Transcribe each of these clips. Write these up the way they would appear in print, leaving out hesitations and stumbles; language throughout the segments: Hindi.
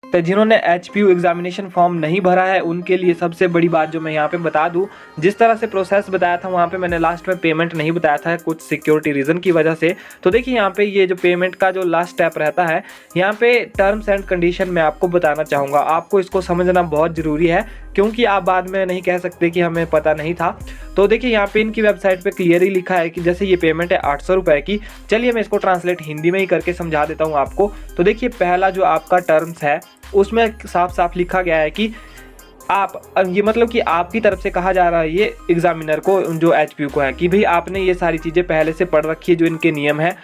तो जिन्होंने एचपीयू एग्जामिनेशन फॉर्म नहीं भरा है उनके लिए सबसे बड़ी बात जो मैं यहाँ पे बता दूं, जिस तरह से प्रोसेस बताया था वहाँ पे मैंने लास्ट में पेमेंट नहीं बताया था कुछ सिक्योरिटी रीज़न की वजह से। तो देखिए यहाँ पे ये जो पेमेंट का जो लास्ट स्टेप रहता है, यहाँ पे टर्म्स एंड कंडीशन मैं आपको बताना चाहूँगा। आपको इसको समझना बहुत ज़रूरी है क्योंकि आप बाद में नहीं कह सकते कि हमें पता नहीं था। तो देखिए यहाँ पे इनकी वेबसाइट पे क्लियरली लिखा है कि जैसे ये पेमेंट है 800 रुपये की। चलिए मैं इसको ट्रांसलेट हिंदी में ही करके समझा देता हूँ आपको। तो देखिए पहला जो आपका टर्म्स है उसमें साफ साफ लिखा गया है कि आप, ये मतलब कि आपकी तरफ से कहा जा रहा है ये एग्जामिनर को जो एचपीयू को है कि भाई आपने ये सारी चीज़ें पहले से पढ़ रखी है जो इनके नियम है,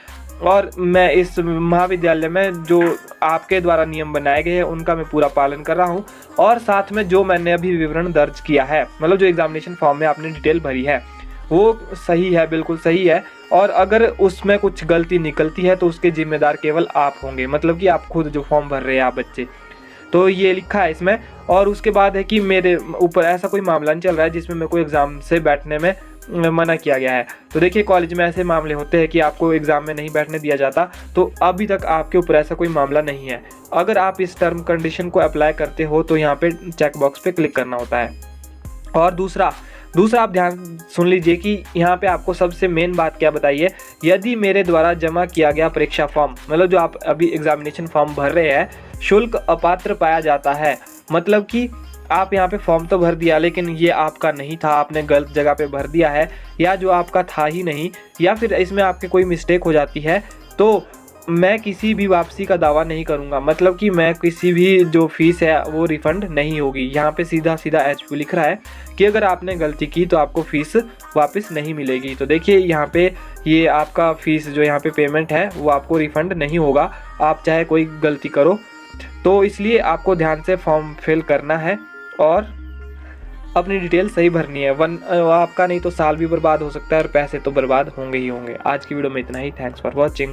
और मैं इस महाविद्यालय में जो आपके द्वारा नियम बनाए गए हैं उनका मैं पूरा पालन कर रहा हूँ, और साथ में जो मैंने अभी विवरण दर्ज किया है, मतलब जो एग्जामिनेशन फॉर्म में आपने डिटेल भरी है वो सही है, बिल्कुल सही है। और अगर उसमें कुछ गलती निकलती है तो उसके जिम्मेदार केवल आप होंगे, मतलब कि आप खुद जो फॉर्म भर रहे हैं आप बच्चे। तो ये लिखा है इसमें। और उसके बाद है कि मेरे ऊपर ऐसा कोई मामला नहीं चल रहा है जिसमें मेरे को एग्ज़ाम से बैठने में मना किया गया है। तो देखिए कॉलेज में ऐसे मामले होते हैं कि आपको एग्ज़ाम में नहीं बैठने दिया जाता, तो अभी तक आपके ऊपर ऐसा कोई मामला नहीं है। अगर आप इस टर्म कंडीशन को अप्लाई करते हो तो यहाँ पे चेक बॉक्स पे क्लिक करना होता है। और दूसरा आप ध्यान सुन लीजिए कि यहाँ पे आपको सबसे मेन बात क्या बताइए, यदि मेरे द्वारा जमा किया गया परीक्षा फॉर्म, मतलब जो आप अभी एग्जामिनेशन फॉर्म भर रहे हैं, शुल्क अपात्र पाया जाता है, मतलब कि आप यहाँ पे फॉर्म तो भर दिया लेकिन ये आपका नहीं था, आपने गलत जगह पे भर दिया है, या जो आपका था ही नहीं, या फिर इसमें आपके कोई मिस्टेक हो जाती है, तो मैं किसी भी वापसी का दावा नहीं करूंगा, मतलब कि मैं किसी भी जो फीस है वो रिफंड नहीं होगी। यहाँ पे सीधा एचपीयू लिख रहा है कि अगर आपने गलती की तो आपको फ़ीस वापस नहीं मिलेगी। तो देखिए यहाँ पे ये आपका फ़ीस जो यहाँ पे पेमेंट है वो आपको रिफ़ंड नहीं होगा, आप चाहे कोई गलती करो। तो इसलिए आपको ध्यान से फॉर्म फिल करना है और अपनी डिटेल सही भरनी है, आपका नहीं तो साल भी बर्बाद हो सकता है और पैसे तो बर्बाद होंगे ही होंगे। आज की वीडियो में इतना ही। Thanks for watching.